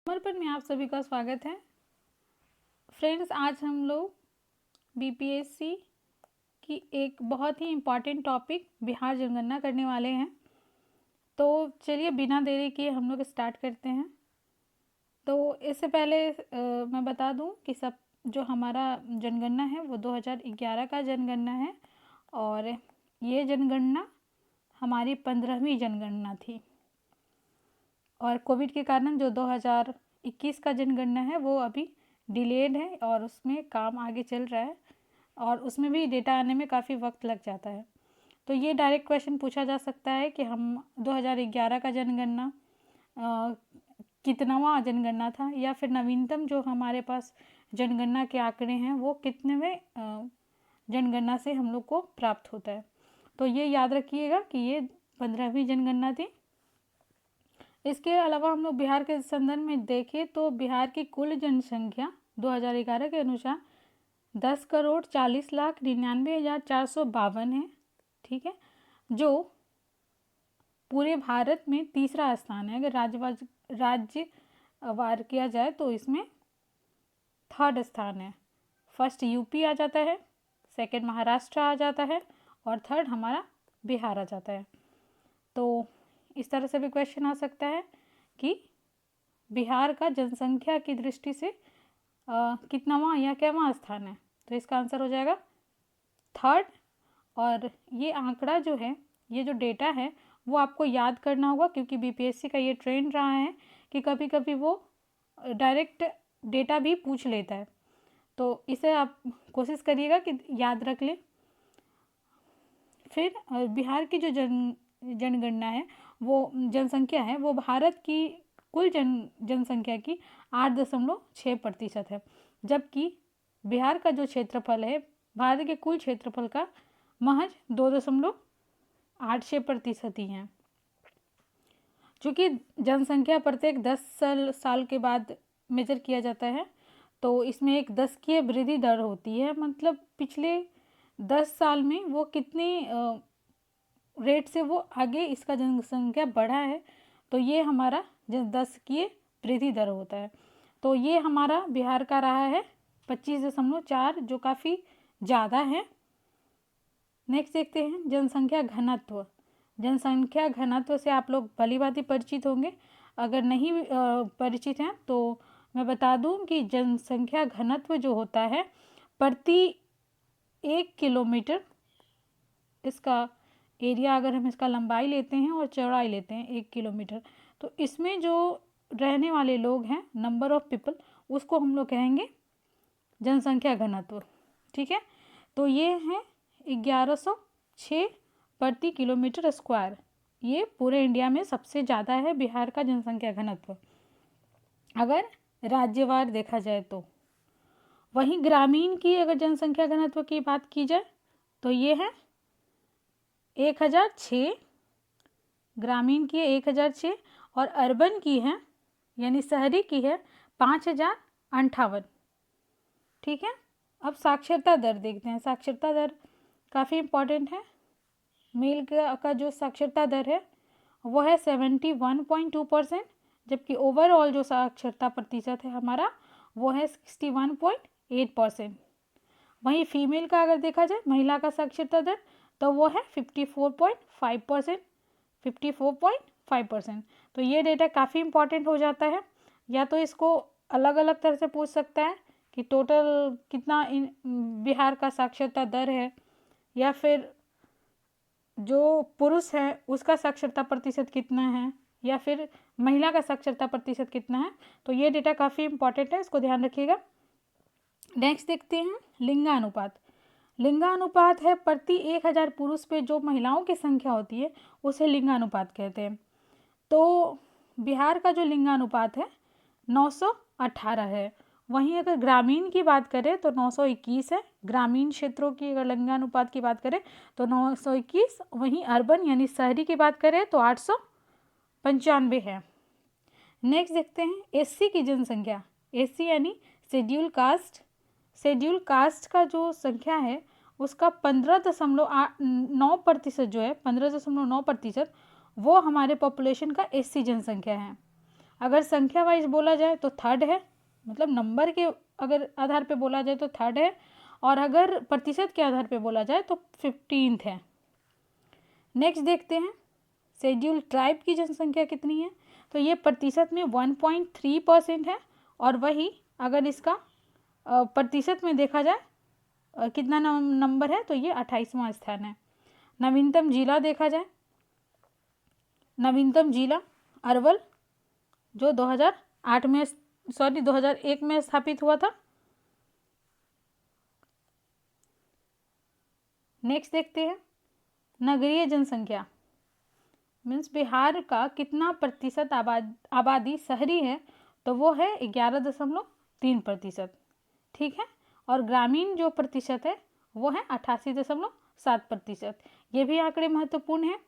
पर में आप सभी का स्वागत है। फ्रेंड्स, आज हम लोग बीपीएससी की एक बहुत ही इम्पॉर्टेंट टॉपिक बिहार जनगणना करने वाले हैं। तो चलिए बिना देरी किए हम लोग स्टार्ट करते हैं। तो इससे पहले मैं बता दूं कि सब जो हमारा जनगणना है वो 2011 का जनगणना है और ये जनगणना हमारी 15वीं जनगणना थी और कोविड के कारण जो 2021 का जनगणना है वो अभी डिलेड है और उसमें काम आगे चल रहा है और उसमें भी डेटा आने में काफ़ी वक्त लग जाता है। तो ये डायरेक्ट क्वेश्चन पूछा जा सकता है कि हम 2011 का जनगणना कितनावां जनगणना था या फिर नवीनतम जो हमारे पास जनगणना के आंकड़े हैं वो कितनेवें जनगणना से हम लोग को प्राप्त होता है। तो ये याद रखिएगा कि ये 15वीं जनगणना थी। इसके अलावा हम लोग बिहार के संदर्भ में देखें तो बिहार की कुल जनसंख्या 2011 के अनुसार 10,40,99,452 है। ठीक है, जो पूरे भारत में तीसरा स्थान है। अगर राज्यवार किया जाए तो इसमें थर्ड स्थान है। फर्स्ट यूपी आ जाता है, सेकंड महाराष्ट्र आ जाता है और थर्ड हमारा बिहार आ जाता है। तो इस तरह से भी क्वेश्चन आ सकता है कि बिहार का जनसंख्या की दृष्टि से कितनावां या कैवां स्थान है। तो इसका आंसर हो जाएगा थर्ड। और ये आंकड़ा जो है, ये जो डेटा है वो आपको याद करना होगा क्योंकि बीपीएससी का ये ट्रेंड रहा है कि कभी कभी वो डायरेक्ट डेटा भी पूछ लेता है। तो इसे आप कोशिश करिएगा कि याद रख लें। फिर बिहार की जो जनगणना है वो जनसंख्या है वो भारत की कुल जनसंख्या की 8.6% है, जबकि बिहार का जो क्षेत्रफल है भारत के कुल क्षेत्रफल का महज 2.86% ही है। चूँकि जनसंख्या प्रत्येक 10 साल के बाद मेजर किया जाता है तो इसमें एक 10 की वृद्धि दर होती है, मतलब पिछले 10 साल में वो कितने रेट से वो आगे इसका जनसंख्या बढ़ा है। तो ये हमारा 10 की वृद्धि दर होता है। तो ये हमारा बिहार का रहा है 25.4, जो काफ़ी ज़्यादा है। नेक्स्ट देखते हैं जनसंख्या घनत्व। जनसंख्या घनत्व से आप लोग भली भांति परिचित होंगे। अगर नहीं परिचित हैं तो मैं बता दूं कि जनसंख्या घनत्व जो होता है प्रति 1 किलोमीटर, इसका एरिया अगर हम इसका लंबाई लेते हैं और चौड़ाई लेते हैं 1 किलोमीटर, तो इसमें जो रहने वाले लोग हैं, नंबर ऑफ पीपल, उसको हम लोग कहेंगे जनसंख्या घनत्व। ठीक है, तो ये है 1106 प्रति किलोमीटर स्क्वायर। ये पूरे इंडिया में सबसे ज़्यादा है बिहार का जनसंख्या घनत्व अगर राज्यवार देखा जाए तो। वहीं ग्रामीण की अगर जनसंख्या घनत्व की बात की जाए तो ये है 1006, ग्रामीण की है 1006 और अर्बन की है यानी शहरी की है 5058। ठीक है, अब साक्षरता दर देखते हैं। साक्षरता दर काफ़ी इम्पॉर्टेंट है। मेल का जो साक्षरता दर है वो है 71.2%, जबकि ओवरऑल जो साक्षरता प्रतिशत है हमारा वो है 61.8%। वहीं फीमेल का अगर देखा जाए, महिला का साक्षरता दर, तो वो है 54.5%। 54.5%। तो ये डेटा काफ़ी इम्पॉर्टेंट हो जाता है। या तो इसको अलग अलग तरह से पूछ सकता है कि टोटल कितना बिहार का साक्षरता दर है, या फिर जो पुरुष है उसका साक्षरता प्रतिशत कितना है, या फिर महिला का साक्षरता प्रतिशत कितना है। तो ये डेटा काफ़ी इम्पॉर्टेंट है, इसको ध्यान रखिएगा। नेक्स्ट देखते हैं लिंगानुपात। लिंगानुपात है प्रति 1000 पुरुष पे जो महिलाओं की संख्या होती है उसे लिंगानुपात कहते हैं। तो बिहार का जो लिंगानुपात है 918 है। वहीं अगर ग्रामीण की बात करें तो 921 है। ग्रामीण क्षेत्रों की अगर लिंगानुपात की बात करें तो 921। वहीं अर्बन यानी शहरी की बात करें तो 895 है। नेक्स्ट देखते हैं एससी की जनसंख्या। एससी यानी शेड्यूल कास्ट। शेड्यूल कास्ट का जो संख्या है उसका 15.9% जो है, 15.9% वो हमारे पॉपुलेशन का एससी जनसंख्या है। अगर संख्या वाइज बोला जाए तो थर्ड है, मतलब नंबर के अगर आधार पे बोला जाए तो थर्ड है, और अगर प्रतिशत के आधार पे बोला जाए तो 15th है। नेक्स्ट देखते हैं शेड्यूल ट्राइब की जनसंख्या कितनी है। तो ये प्रतिशत में 1.3% है, और वही अगर इसका प्रतिशत में देखा जाए कितना नंबर है तो ये 28वां स्थान है। नवीनतम जिला देखा जाए, नवीनतम जिला अरवल जो 2001 में स्थापित हुआ था। नेक्स्ट देखते हैं नगरीय जनसंख्या, मीन्स बिहार का कितना प्रतिशत आबादी शहरी है, तो वो है 11.3%, ठीक है। और ग्रामीण जो प्रतिशत है वो है 88.7%। ये भी आंकड़े महत्वपूर्ण हैं।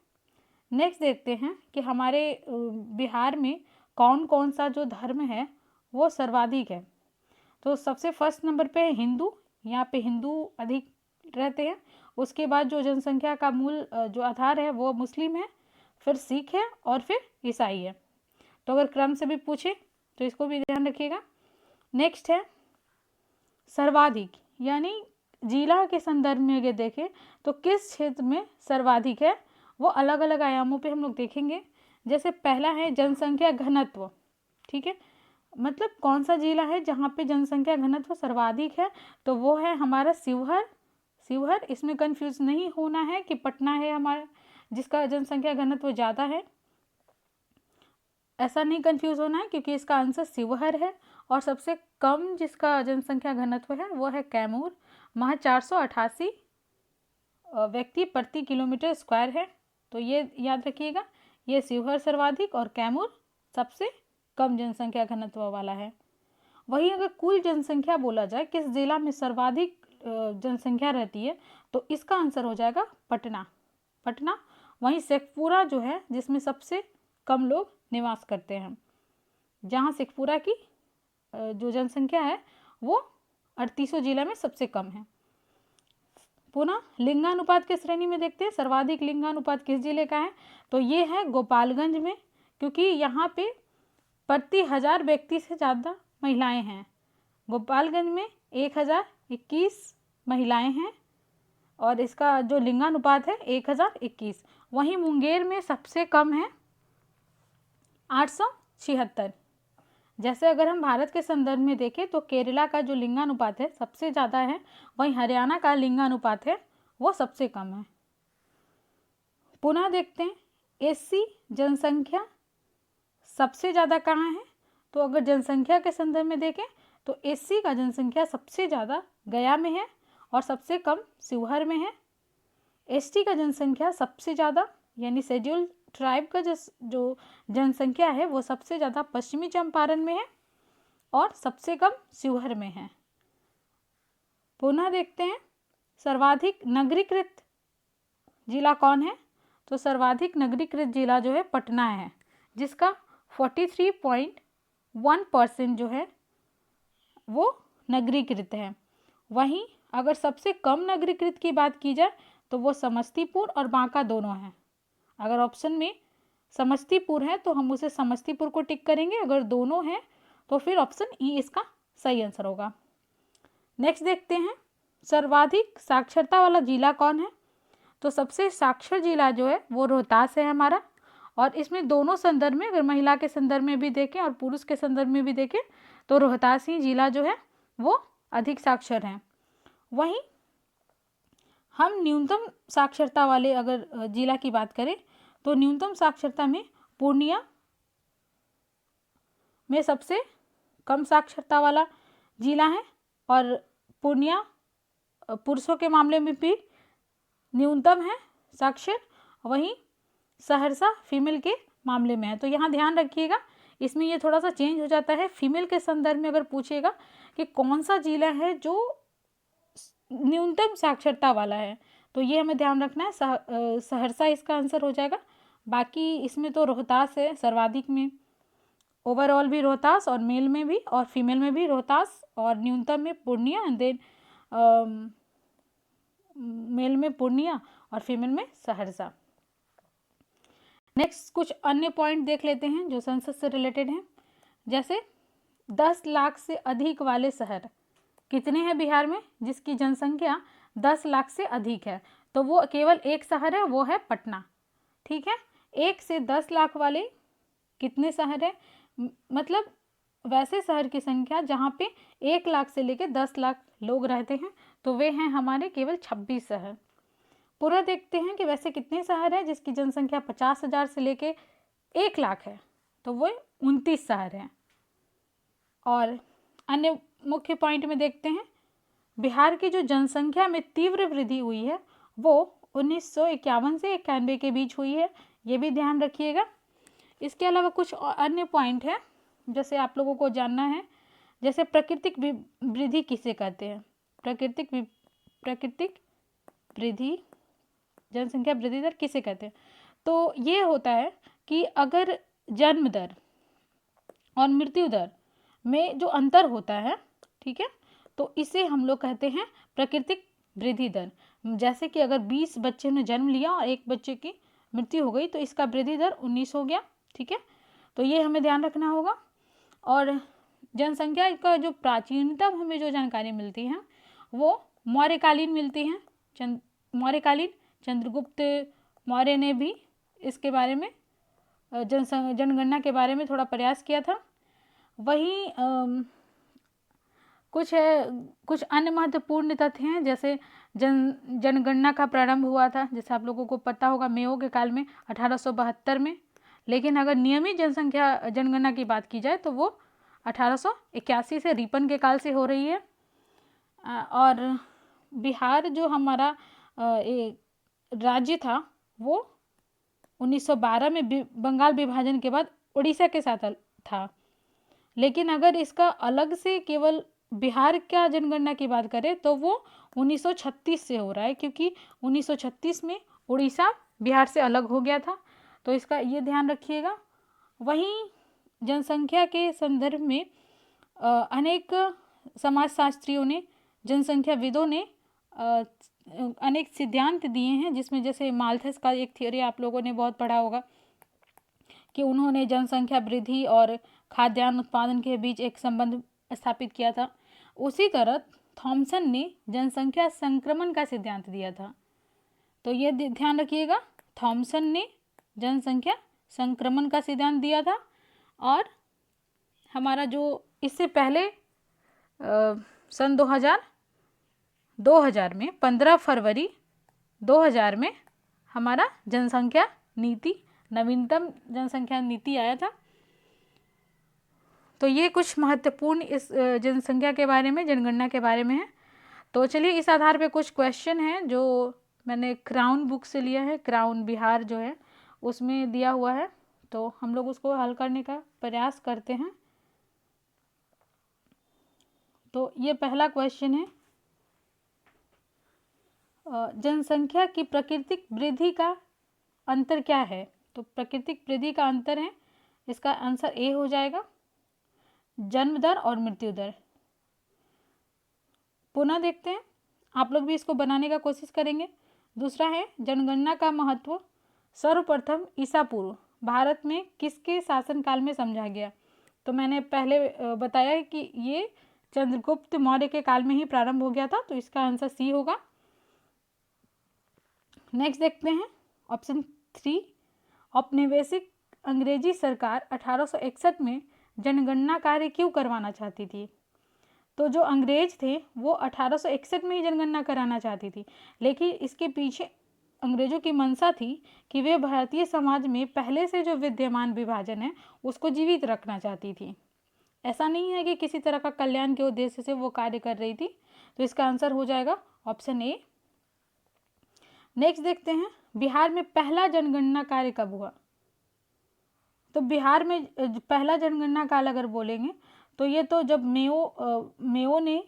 नेक्स्ट देखते हैं कि हमारे बिहार में कौन कौन सा जो धर्म है वो सर्वाधिक है। तो सबसे फर्स्ट नंबर पे हिंदू, यहाँ पे हिंदू अधिक रहते हैं। उसके बाद जो जनसंख्या का मूल जो आधार है वो मुस्लिम है, फिर सिख है और फिर ईसाई है। तो अगर क्रम से भी पूछे तो इसको भी ध्यान रखिएगा। नेक्स्ट है सर्वाधिक, यानी जिला के संदर्भ में अगर देखें तो किस क्षेत्र में सर्वाधिक है, वो अलग अलग आयामों पे हम लोग देखेंगे। जैसे पहला है जनसंख्या घनत्व, ठीक है, मतलब कौन सा जिला है जहाँ पे जनसंख्या घनत्व सर्वाधिक है, तो वो है हमारा शिवहर। शिवहर, इसमें कंफ्यूज नहीं होना है कि पटना है हमारा जिसका जनसंख्या घनत्व ज़्यादा है, ऐसा नहीं कंफ्यूज होना है, क्योंकि इसका आंसर शिवहर है। और सबसे कम जिसका जनसंख्या घनत्व है वो है कैमूर, वहाँ 488 व्यक्ति प्रति किलोमीटर स्क्वायर है। तो ये याद रखिएगा, ये शिवहर सर्वाधिक और कैमूर सबसे कम जनसंख्या घनत्व वाला है। वहीं अगर कुल जनसंख्या बोला जाए किस जिला में सर्वाधिक जनसंख्या रहती है, तो इसका आंसर हो जाएगा पटना। पटना। वहीं शेखपुरा जो है जिसमें सबसे कम लोग निवास करते हैं, जहाँ शेखपुरा की जो जनसंख्या है वो 38 जिला में सबसे कम है। पुनः लिंगानुपात के श्रेणी में देखते हैं, सर्वाधिक लिंगानुपात किस जिले का है, तो ये है गोपालगंज में, क्योंकि यहाँ पे प्रति 1000 व्यक्ति से ज़्यादा महिलाएं हैं। गोपालगंज में 1021 महिलाएं हैं और इसका जो लिंगानुपात है 1021। वहीं मुंगेर में सबसे कम है 876। जैसे अगर हम भारत के संदर्भ में देखें तो केरला का जो लिंगानुपात है सबसे ज़्यादा है, वहीं हरियाणा का लिंगानुपात है वो सबसे कम है। पुनः देखते हैं एससी जनसंख्या सबसे ज़्यादा कहाँ है, तो अगर जनसंख्या के संदर्भ में देखें तो एससी का जनसंख्या सबसे ज़्यादा गया में है और सबसे कम शिवहर में है। एसटी का जनसंख्या सबसे ज़्यादा, यानी शेड्यूल ट्राइब का जो जनसंख्या है वो सबसे ज़्यादा पश्चिमी चंपारण में है और सबसे कम शिवहर में है। पुनः देखते हैं सर्वाधिक नगरीकृत जिला कौन है, तो सर्वाधिक नगरीकृत जिला जो है पटना है, जिसका 43.1% जो है वो नगरीकृत है। वहीं अगर सबसे कम नगरीकृत की बात की जाए तो वो समस्तीपुर और बांका दोनों हैं। अगर ऑप्शन में समस्तीपुर है तो हम उसे समस्तीपुर को टिक करेंगे, अगर दोनों हैं तो फिर ऑप्शन ई इसका सही आंसर होगा। नेक्स्ट देखते हैं सर्वाधिक साक्षरता वाला जिला कौन है, तो सबसे साक्षर जिला जो है वो रोहतास है हमारा। और इसमें दोनों संदर्भ में, अगर महिला के संदर्भ में भी देखें और पुरुष के संदर्भ में भी देखें, तो रोहतास ही जिला जो है वो अधिक साक्षर है। वहीं हम न्यूनतम साक्षरता वाले अगर जिला की बात करें तो न्यूनतम साक्षरता में पूर्णिया में सबसे कम साक्षरता वाला जिला है, और पूर्णिया पुरुषों के मामले में भी न्यूनतम है साक्षर, वहीं सहरसा फीमेल के मामले में है। तो यहाँ ध्यान रखिएगा, इसमें ये थोड़ा सा चेंज हो जाता है। फीमेल के संदर्भ में अगर पूछेगा कि कौन सा जिला है जो न्यूनतम साक्षरता वाला है, तो ये हमें ध्यान रखना है, सहरसा इसका आंसर हो जाएगा। बाकी इसमें तो रोहतास है सर्वाधिक में, ओवरऑल भी रोहतास और मेल में भी और फीमेल में भी रोहतास, और न्यूनतम में पूर्णिया, एंड देन मेल में पूर्णिया और फीमेल में सहरसा। नेक्स्ट कुछ अन्य पॉइंट देख लेते हैं जो संसद से रिलेटेड हैं। जैसे 10 लाख से अधिक वाले शहर कितने हैं बिहार में, जिसकी जनसंख्या 10 लाख से अधिक है, तो वो केवल एक शहर है, वो है पटना। ठीक है, 1 से 10 लाख वाले कितने शहर है, मतलब वैसे शहर की संख्या जहाँ पे 1 लाख से लेकर 10 लाख लोग रहते हैं, तो वे हैं हमारे केवल 26 शहर। पूरा देखते हैं कि वैसे कितने शहर हैं जिसकी जनसंख्या 50,000 से लेके 1 लाख है, तो वो 29 शहर हैं। और अन्य मुख्य पॉइंट में देखते हैं, बिहार की जो जनसंख्या में तीव्र वृद्धि हुई है वो 1951 से 91 के बीच हुई है, ये भी ध्यान रखिएगा। इसके अलावा कुछ अन्य पॉइंट है जैसे आप लोगों को जानना है, जैसे प्राकृतिक वृद्धि किसे कहते हैं, प्राकृतिक वृद्धि, जनसंख्या वृद्धि दर किसे कहते हैं। तो ये होता है कि अगर जन्म दर और मृत्यु दर में जो अंतर होता है, ठीक है, तो इसे हम लोग कहते हैं प्राकृतिक वृद्धि दर। जैसे कि अगर 20 बच्चे ने जन्म लिया और एक बच्चे की मृत्यु हो गई तो इसका वृद्धि दर 19 हो गया। ठीक है, तो ये हमें ध्यान रखना होगा। और जनसंख्या का जो प्राचीनतम हमें जो जानकारी मिलती है वो मौर्यकालीन मिलती है। मौर्यकालीन चंद्रगुप्त मौर्य ने भी इसके बारे में जनगणना के बारे में थोड़ा प्रयास किया था। वहीं कुछ अन्य महत्वपूर्ण तथ्य हैं, जैसे जनगणना का प्रारंभ हुआ था, जैसे आप लोगों को पता होगा मेयो के काल में 1872 में, लेकिन अगर नियमित जनगणना की बात की जाए तो वो 1881 से रिपन के काल से हो रही है। और बिहार जो हमारा राज्य था वो 1912 में बंगाल विभाजन के बाद उड़ीसा के साथ था। लेकिन अगर इसका अलग से केवल बिहार का जनगणना की बात करें तो वो 1936 से हो रहा है, क्योंकि 1936 में उड़ीसा बिहार से अलग हो गया था, तो इसका ये ध्यान रखिएगा। वहीं जनसंख्या के संदर्भ में अनेक समाजशास्त्रियों ने, जनसंख्याविदों ने अनेक सिद्धांत दिए हैं, जिसमें जैसे माल्थस का एक थ्योरी आप लोगों ने बहुत पढ़ा होगा कि उन्होंने जनसंख्या वृद्धि और खाद्यान्न उत्पादन के बीच एक संबंध स्थापित किया था। उसी तरह थॉमसन ने जनसंख्या संक्रमण का सिद्धांत दिया था, तो ये ध्यान रखिएगा, थॉमसन ने जनसंख्या संक्रमण का सिद्धांत दिया था। और हमारा जो इससे पहले सन 2000 में 15 फरवरी 2000 में हमारा जनसंख्या नीति, नवीनतम जनसंख्या नीति आया था। तो ये कुछ महत्वपूर्ण इस जनसंख्या के बारे में, जनगणना के बारे में है। तो चलिए इस आधार पे कुछ क्वेश्चन हैं जो मैंने क्राउन बुक से लिया है, क्राउन बिहार जो है उसमें दिया हुआ है, तो हम लोग उसको हल करने का प्रयास करते हैं। तो ये पहला क्वेश्चन है, जनसंख्या की प्राकृतिक वृद्धि का अंतर क्या है। तो प्राकृतिक वृद्धि का अंतर है, इसका आंसर ए हो जाएगा, जन्म दर और मृत्यु दर। पुनः देखते हैं, आप लोग भी इसको बनाने का कोशिश करेंगे। दूसरा है जनगणना का महत्व सर्वप्रथम ईसा पूर्व भारत में किसके शासनकाल में समझा गया। तो मैंने पहले बताया है कि ये चंद्रगुप्त मौर्य के काल में ही प्रारंभ हो गया था, तो इसका आंसर सी होगा। नेक्स्ट देखते हैं ऑप्शन 3, औपनिवेशिक अंग्रेजी सरकार 1861 में जनगणना कार्य क्यों करवाना चाहती थी। तो जो अंग्रेज थे वो 1861 में ही जनगणना कराना चाहती थी, लेकिन इसके पीछे अंग्रेजों की मंशा थी कि वे भारतीय समाज में पहले से जो विद्यमान विभाजन है उसको जीवित रखना चाहती थी। ऐसा नहीं है कि किसी तरह का कल्याण के उद्देश्य से वो कार्य कर रही थी, तो इसका आंसर हो जाएगा ऑप्शन ए। नेक्स्ट देखते हैं, बिहार में पहला जनगणना कार्य कब हुआ। तो बिहार में पहला जनगणना काल अगर बोलेंगे तो ये तो जब मेयो ने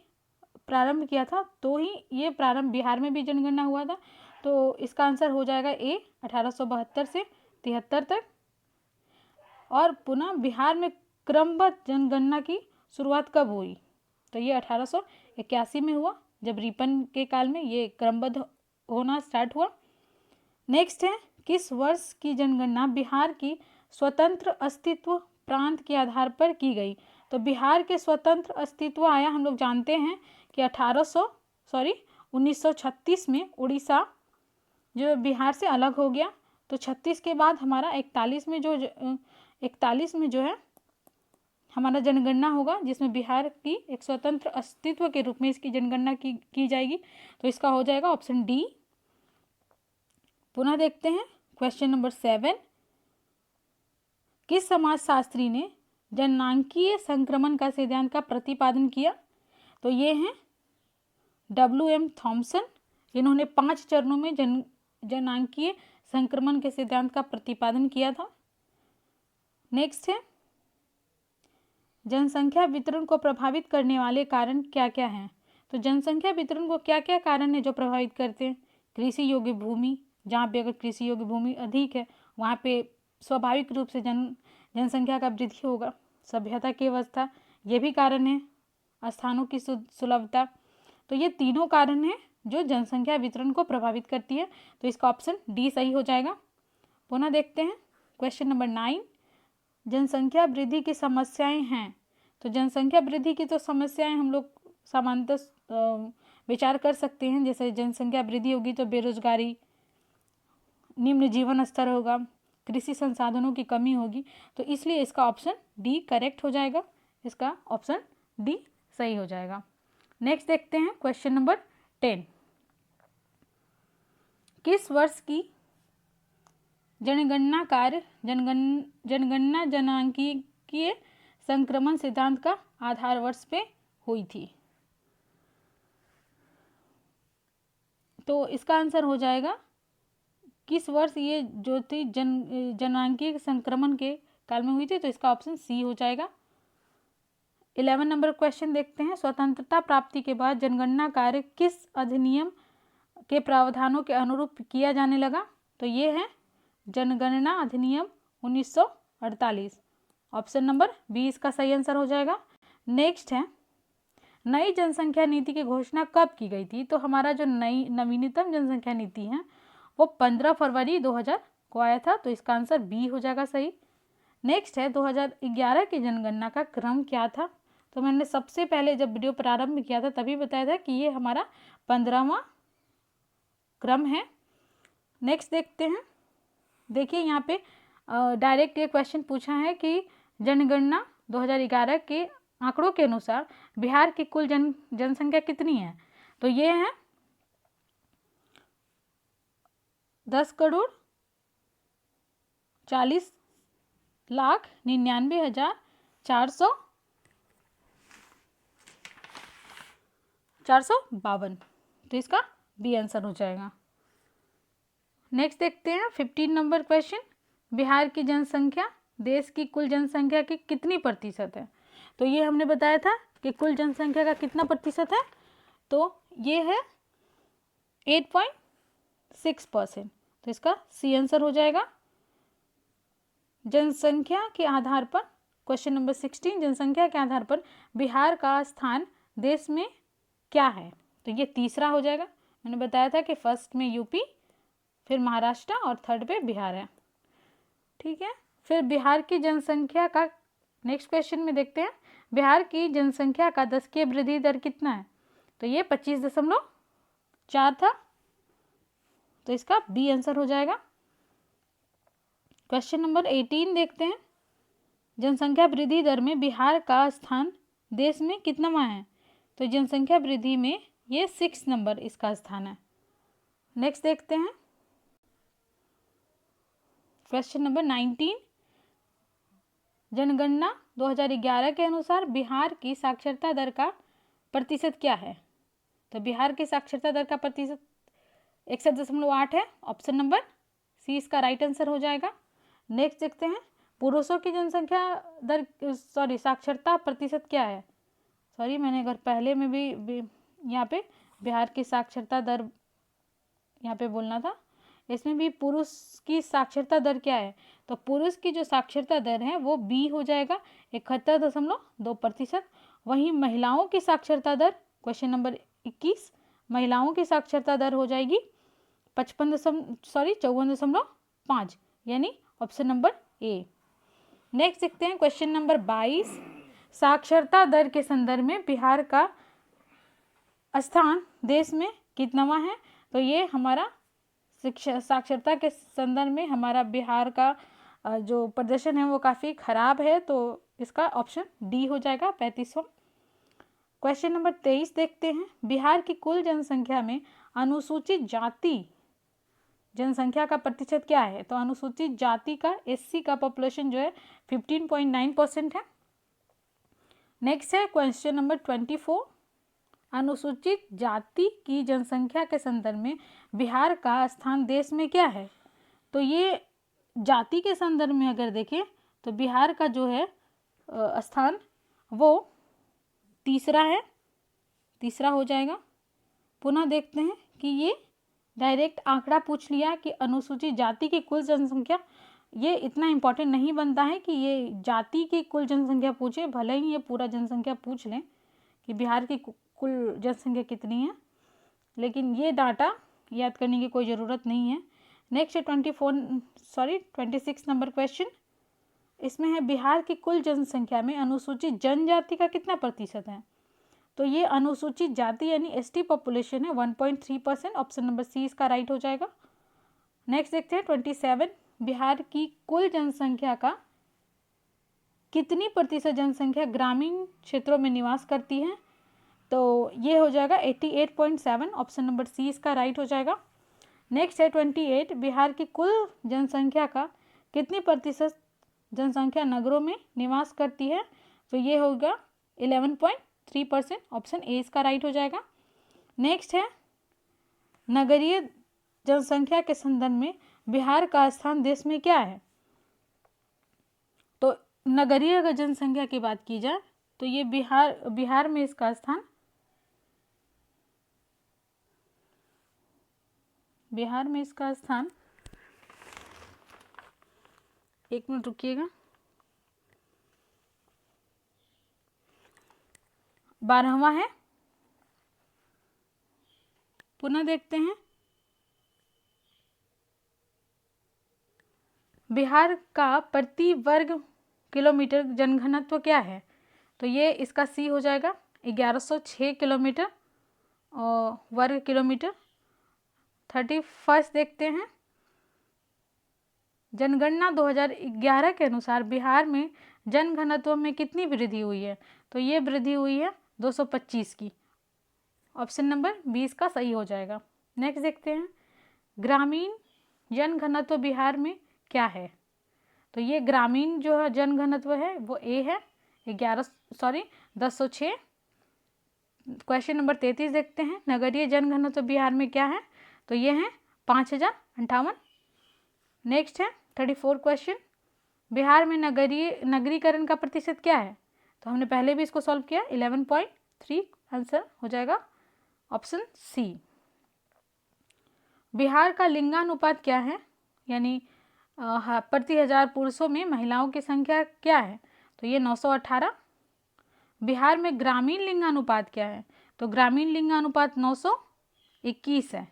प्रारंभ किया था, तो ही ये प्रारंभ बिहार में भी जनगणना हुआ था, तो इसका आंसर हो जाएगा ए, 1872 से 73 तक। और पुनः बिहार में क्रमबद्ध जनगणना की शुरुआत कब हुई। तो ये 1881 में हुआ, जब रिपन के काल में ये क्रमबद्ध होना स्टार्ट हुआ। नेक्स्ट है, किस वर्ष की जनगणना बिहार की स्वतंत्र अस्तित्व प्रांत के आधार पर की गई। तो बिहार के स्वतंत्र अस्तित्व आया, हम लोग जानते हैं कि 1936 में उड़ीसा जो बिहार से अलग हो गया। तो 36 के बाद हमारा 41 में जो है हमारा जनगणना होगा, जिसमें बिहार की एक स्वतंत्र अस्तित्व के रूप में इसकी जनगणना की जाएगी। तो इसका हो जाएगा ऑप्शन डी। पुनः देखते हैं क्वेश्चन नंबर 7। किस समाजशास्त्री ने जननांकीय संक्रमण का सिद्धांत का प्रतिपादन किया? तो ये हैं W.M. थॉमसन। इन्होंने 5 चरणों में जननांकीय संक्रमण के सिद्धांत का प्रतिपादन किया था। नेक्स्ट है, जनसंख्या वितरण को प्रभावित करने वाले कारण क्या क्या हैं? तो जनसंख्या वितरण को क्या क्या कारण है जो प्रभावित करते हैं? कृषि योग्य भूमि, जहाँ पे अगर कृषि योग्य भूमि अधिक है वहाँ पे स्वाभाविक रूप से जनसंख्या का वृद्धि होगा। सभ्यता की अवस्था, ये भी कारण है। स्थानों की सुलभता, तो ये तीनों कारण हैं जो जनसंख्या वितरण को प्रभावित करती है। तो इसका ऑप्शन डी सही हो जाएगा। पुनः देखते हैं क्वेश्चन नंबर 9। जनसंख्या वृद्धि की समस्याएं हैं। तो जनसंख्या वृद्धि की तो समस्याएं हम लोग सामान्यतः विचार कर सकते हैं। जैसे जनसंख्या वृद्धि होगी तो बेरोजगारी, निम्न जीवन स्तर होगा, कृषि संसाधनों की कमी होगी। तो इसलिए इसका ऑप्शन डी करेक्ट हो जाएगा। इसका ऑप्शन डी सही हो जाएगा। नेक्स्ट देखते हैं क्वेश्चन नंबर 10। किस वर्ष की जनगणना कार्य जनगणना जनांकीय संक्रमण सिद्धांत का आधार वर्ष पे हुई थी? तो इसका आंसर हो जाएगा किस वर्ष ये जो थी जनांकीय संक्रमण के काल में हुई थी। तो इसका ऑप्शन सी हो जाएगा। 11 नंबर क्वेश्चन देखते हैं। स्वतंत्रता प्राप्ति के बाद जनगणना कार्य किस अधिनियम के प्रावधानों के अनुरूप किया जाने लगा? तो ये है जनगणना अधिनियम 1948। ऑप्शन नंबर बी इसका सही आंसर हो जाएगा। नेक्स्ट है, नई जनसंख्या नीति की घोषणा कब की गई थी? तो हमारा जो नई नवीनतम जनसंख्या नीति है वो 15 फरवरी 2000 को आया था। तो इसका आंसर बी हो जाएगा सही। नेक्स्ट है, 2011 की जनगणना का क्रम क्या था? तो मैंने सबसे पहले जब वीडियो प्रारंभ किया था तभी बताया था कि ये हमारा 15वां क्रम है। नेक्स्ट देखते हैं। देखिए यहाँ पे डायरेक्ट ये क्वेश्चन पूछा है कि जनगणना 2011 के आंकड़ों के अनुसार बिहार की कुल जनसंख्या कितनी है? तो ये है 10,40,99,452। तो इसका बी आंसर हो जाएगा। नेक्स्ट देखते हैं 15 नंबर क्वेश्चन। बिहार की जनसंख्या देश की कुल जनसंख्या की कितनी प्रतिशत है? तो ये हमने बताया था कि कुल जनसंख्या का कितना प्रतिशत है। तो ये है 8.6%। तो इसका सी आंसर हो जाएगा। जनसंख्या के आधार पर क्वेश्चन नंबर 16, जनसंख्या के आधार पर बिहार का स्थान देश में क्या है? तो ये तीसरा हो जाएगा। मैंने बताया था कि फर्स्ट में यूपी, फिर महाराष्ट्र और थर्ड पे बिहार है। ठीक है, फिर बिहार की जनसंख्या का नेक्स्ट क्वेश्चन में देखते हैं। बिहार की जनसंख्या का दशकीय वृद्धि दर कितना है? तो ये 25.4 था। तो इसका बी आंसर हो जाएगा। क्वेश्चन नंबर 18 देखते हैं। जनसंख्या वृद्धि दर में बिहार का स्थान देश में कितनावां है? तो जनसंख्या वृद्धि में ये 6 नंबर इसका स्थान है। नेक्स्ट देखते हैं क्वेश्चन नंबर 19। जनगणना 2011 के अनुसार बिहार की साक्षरता दर का प्रतिशत क्या है? तो बिहार की साक्षरता दर का प्रतिशत 61.8 है। ऑप्शन नंबर सी इसका राइट आंसर हो जाएगा। नेक्स्ट देखते हैं, पुरुषों की जनसंख्या दर साक्षरता प्रतिशत क्या है? मैंने अगर पहले में भी यहाँ पे बिहार की साक्षरता दर यहाँ पे बोलना था। इसमें भी पुरुष की साक्षरता दर क्या है? तो पुरुष की जो साक्षरता दर है वो बी हो जाएगा 71.2%। वहीं महिलाओं की साक्षरता दर क्वेश्चन नंबर 21, महिलाओं की साक्षरता दर हो जाएगी 54.5, यानी ऑप्शन नंबर ए। नेक्स्ट देखते हैं क्वेश्चन नंबर 22। साक्षरता दर के संदर्भ में बिहार का स्थान देश में कितनावा है? तो ये हमारा शिक्षा साक्षरता के संदर्भ में हमारा बिहार का जो प्रदर्शन है वो काफ़ी खराब है, तो इसका ऑप्शन डी हो जाएगा 35वां। क्वेश्चन नंबर 23 देखते हैं। बिहार की कुल जनसंख्या में अनुसूचित जाति जनसंख्या का प्रतिशत क्या है? तो अनुसूचित जाति का एससी का पॉपुलेशन जो है 15.9% है। नेक्स्ट है क्वेश्चन नंबर 24। अनुसूचित जाति की जनसंख्या के संदर्भ में बिहार का स्थान देश में क्या है? तो ये जाति के संदर्भ में अगर देखें तो बिहार का जो है स्थान वो तीसरा है, तीसरा हो जाएगा। पुनः देखते हैं कि ये डायरेक्ट आंकड़ा पूछ लिया कि अनुसूचित जाति की कुल जनसंख्या, ये इतना इम्पोर्टेंट नहीं बनता है कि ये जाति की कुल जनसंख्या पूछे, भले ही ये पूरा जनसंख्या पूछ लें कि बिहार की कुल जनसंख्या कितनी है, लेकिन ये डाटा याद करने की कोई ज़रूरत नहीं है। नेक्स्ट है 26 नंबर क्वेश्चन। इसमें है बिहार की कुल जनसंख्या में अनुसूचित जनजाति का कितना प्रतिशत है? तो ये अनुसूचित जाति यानी एसटी पॉपुलेशन है 1.3%। ऑप्शन नंबर सी इसका राइट हो जाएगा। नेक्स्ट देखते हैं 27। बिहार की कुल जनसंख्या का कितनी प्रतिशत जनसंख्या ग्रामीण क्षेत्रों में निवास करती है? तो ये हो जाएगा 88.7। ऑप्शन नंबर सी इसका राइट हो जाएगा। नेक्स्ट है 28। बिहार की कुल जनसंख्या का कितनी प्रतिशत जनसंख्या नगरों में निवास करती है? तो ये होगा 11.3%। ऑप्शन ए इसका राइट हो जाएगा। नेक्स्ट है नगरीय जनसंख्या के संदर्भ में बिहार का स्थान देश में क्या है? तो नगरीय अगर जनसंख्या की बात की जाए तो ये बिहार में इसका स्थान, बिहार में इसका स्थान, एक मिनट रुकिएगा, 12वां है। पुनः देखते हैं बिहार का प्रति वर्ग किलोमीटर जनघनत्व क्या है? तो ये इसका सी हो जाएगा 1106 किलोमीटर और वर्ग किलोमीटर। 31 देखते हैं। जनगणना 2011 के अनुसार बिहार में जनघनत्व में कितनी वृद्धि हुई है? तो ये वृद्धि हुई है 225 की। ऑप्शन नंबर 20 का सही हो जाएगा। नेक्स्ट देखते हैं ग्रामीण जनघनत्व बिहार में क्या है? तो ये ग्रामीण जो है जनघनत्व है वो ए है 1006। क्वेश्चन नंबर 33 देखते हैं नगरीय जनघनत्व बिहार में क्या है? तो ये है 5058। नेक्स्ट है 34 क्वेश्चन। बिहार में नगरीकरण का प्रतिशत क्या है? तो हमने पहले भी इसको सॉल्व किया 11.3। आंसर हो जाएगा ऑप्शन सी। बिहार का लिंगानुपात क्या है? यानी प्रति 1000 पुरुषों में महिलाओं की संख्या क्या है? तो ये 918। बिहार में ग्रामीण लिंगानुपात क्या है? तो ग्रामीण लिंगानुपात 921 है।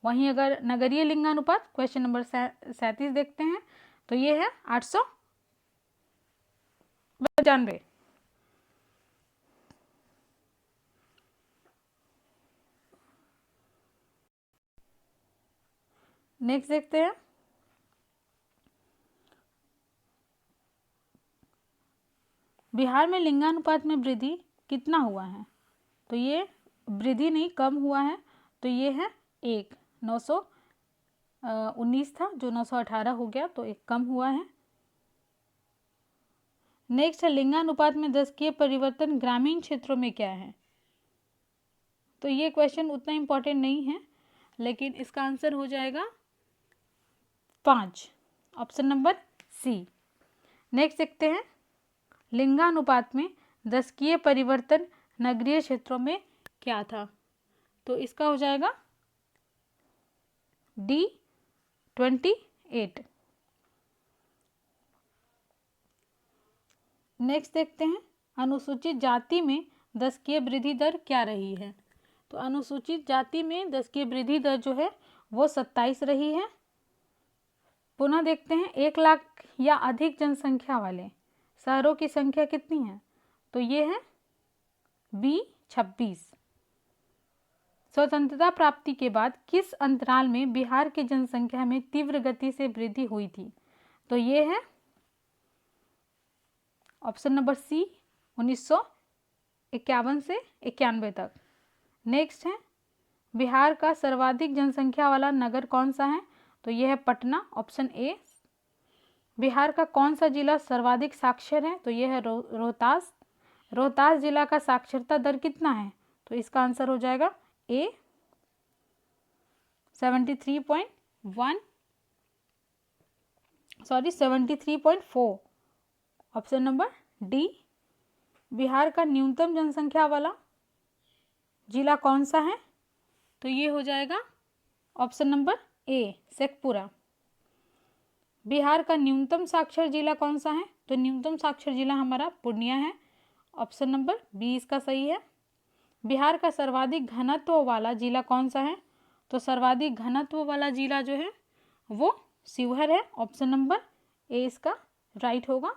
वहीं अगर नगरीय लिंगानुपात क्वेश्चन नंबर 37 देखते हैं तो ये है 895। नेक्स्ट देखते हैं बिहार में लिंगानुपात में वृद्धि कितना हुआ है? तो ये वृद्धि नहीं कम हुआ है, तो ये है 1। 919 था जो 918 हो गया, तो 1 कम हुआ है। नेक्स्ट है लिंगानुपात में दशकीय परिवर्तन ग्रामीण क्षेत्रों में क्या है? तो ये क्वेश्चन उतना इम्पोर्टेंट नहीं है, लेकिन इसका आंसर हो जाएगा 5। Option number C. नेक्स्ट देखते हैं लिंगानुपात में दशकीय परिवर्तन नगरीय क्षेत्रों में क्या था? तो इसका हो जाएगा डी 28। नेक्स्ट देखते हैं अनुसूचित जाति में दशकीय वृद्धि दर क्या रही है? तो अनुसूचित जाति में दशकीय वृद्धि दर जो है वो 27 रही है। पुनः देखते हैं 1 लाख या अधिक जनसंख्या वाले शहरों की संख्या कितनी है? तो ये है बी 26। स्वतंत्रता प्राप्ति के बाद किस अंतराल में बिहार की जनसंख्या में तीव्र गति से वृद्धि हुई थी? तो ये है ऑप्शन नंबर सी 1951 से 91 तक। नेक्स्ट है बिहार का सर्वाधिक जनसंख्या वाला नगर कौन सा है? तो यह है पटना, ऑप्शन ए। बिहार का कौन सा जिला सर्वाधिक साक्षर है? तो यह है रोहतास। रोहतास जिला का साक्षरता दर कितना है? तो इसका आंसर हो जाएगा A 73.4। Option number D. Bihar का न्यूनतम जनसंख्या वाला जिला कौन सा है? तो ये हो जाएगा option number A Sheikhpura. Bihar का न्यूनतम साक्षर जिला कौन सा है? तो न्यूनतम साक्षर जिला हमारा पूर्णिया है, ऑप्शन नंबर बी इसका सही है। बिहार का सर्वाधिक घनत्व वाला जिला कौन सा है? तो सर्वाधिक घनत्व वाला जिला जो है वो शिवहर है, ऑप्शन नंबर ए इसका राइट होगा।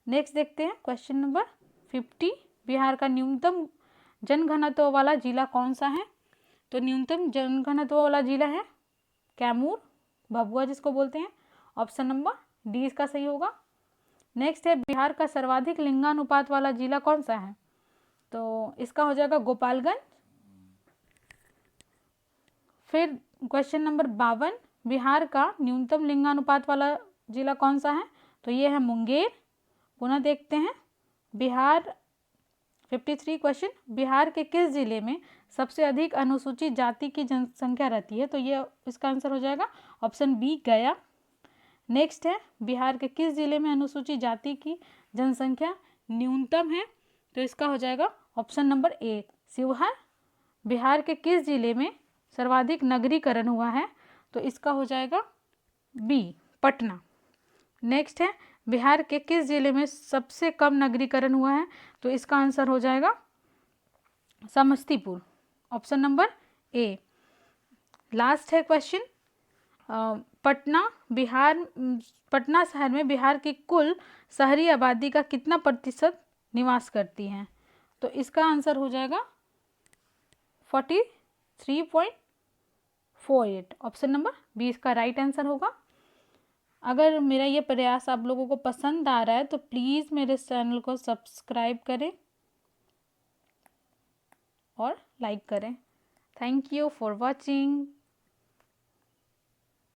नेक्स्ट देखते हैं क्वेश्चन नंबर 50। बिहार का न्यूनतम जनघनत्व वाला जिला कौन सा है? तो न्यूनतम जनघनत्व वाला जिला है कैमूर, भभुआ जिसको बोलते हैं, ऑप्शन नंबर डी इसका सही होगा। नेक्स्ट है बिहार का सर्वाधिक लिंगानुपात वाला जिला कौन सा है? तो इसका हो जाएगा गोपालगंज। फिर क्वेश्चन नंबर 52। बिहार का न्यूनतम लिंगानुपात वाला जिला कौन सा है? तो ये है मुंगेर। पुनः देखते हैं बिहार 53 क्वेश्चन। बिहार के किस जिले में सबसे अधिक अनुसूचित जाति की जनसंख्या रहती है? तो ये इसका आंसर हो जाएगा ऑप्शन बी गया। नेक्स्ट है बिहार के किस जिले में अनुसूचित जाति की जनसंख्या न्यूनतम है? तो इसका हो जाएगा option number A Sheohar. Bihar के किस जिले में सर्वाधिक नगरीकरण हुआ है? तो इसका हो जाएगा बी पटना। नेक्स्ट है बिहार के किस जिले में सबसे कम नगरीकरण हुआ है? तो इसका आंसर हो जाएगा Samastipur, option number A. Last है क्वेश्चन पटना शहर में बिहार की कुल शहरी आबादी का कितना प्रतिशत निवास करती हैं? तो इसका आंसर हो जाएगा 43.48, ऑप्शन नंबर बी इसका राइट आंसर होगा। अगर मेरा ये प्रयास आप लोगों को पसंद आ रहा है तो प्लीज़ मेरे इस चैनल को सब्सक्राइब करें और लाइक करें। Thank you for watching.